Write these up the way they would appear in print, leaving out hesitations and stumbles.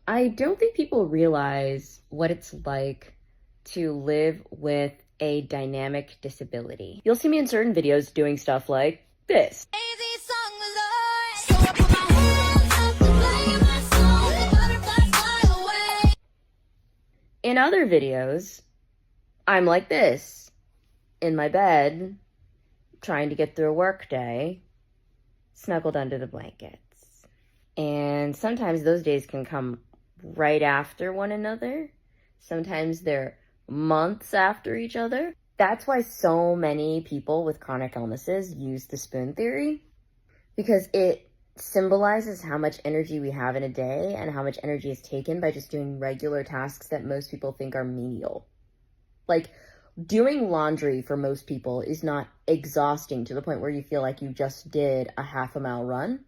I don't think people realize what it's like to live with a dynamic disability. You'll see me in certain videos doing stuff like this. In other videos, I'm like this, in my bed, trying to get through a work day, snuggled under the blankets. And sometimes those days can come right after one another. Sometimes they're months after each other. That's why so many people with chronic illnesses use the spoon theory, because it symbolizes how much energy we have in a day and how much energy is taken by just doing regular tasks that most people think are menial. Like, doing laundry for most people is not exhausting to the point where you feel like you just did a half-a-mile run.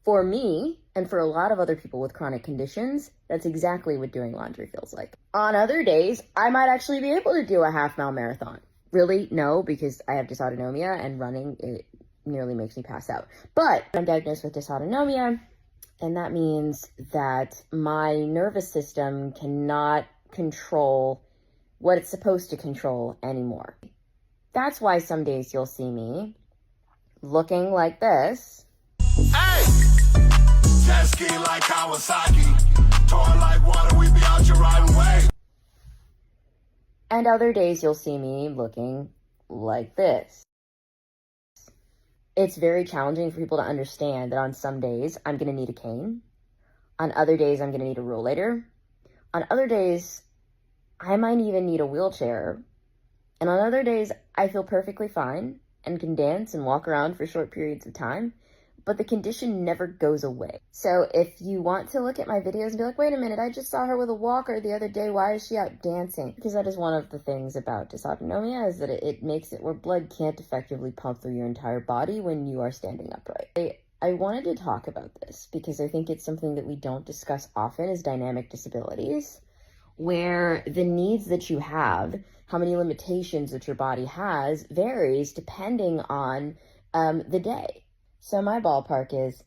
For me, and for a lot of other people with chronic conditions, that's exactly what doing laundry feels like. On other days, I might actually be able to do a half-mile marathon. Really? No, because I have dysautonomia and running, it nearly makes me pass out. But I'm diagnosed with dysautonomia, and that means that my nervous system cannot control what it's supposed to control anymore. That's why some days you'll see me looking like this. Hey! Jet ski like Kawasaki. Torn like water, we be out your right way. And other days you'll see me looking like this. It's very challenging for people to understand that on some days I'm going to need a cane. On other days I'm going to need a rollator. On other days I might even need a wheelchair. And on other days I feel perfectly fine and can dance and walk around for short periods of time. But the condition never goes away. So if you want to look at my videos and be like, wait a minute, I just saw her with a walker the other day, why is she out dancing? Because that is one of the things about dysautonomia, is that it makes it where blood can't effectively pump through your entire body when you are standing upright. I wanted to talk about this because I think it's something that we don't discuss often, is dynamic disabilities, where the needs that you have, how many limitations that your body has, varies depending on the day. So my ballpark is,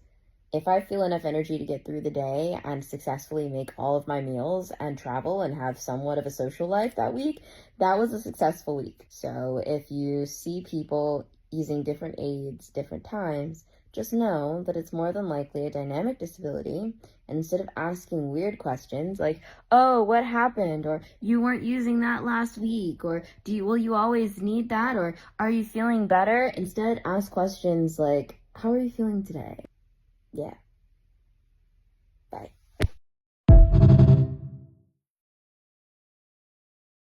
if I feel enough energy to get through the day and successfully make all of my meals and travel and have somewhat of a social life that week, that was a successful week. So if you see people using different aids, different times, just know that it's more than likely a dynamic disability. And instead of asking weird questions like, oh, what happened? Or you weren't using that last week? Or will you always need that? Or are you feeling better? Instead, ask questions like, how are you feeling today? Yeah. Bye.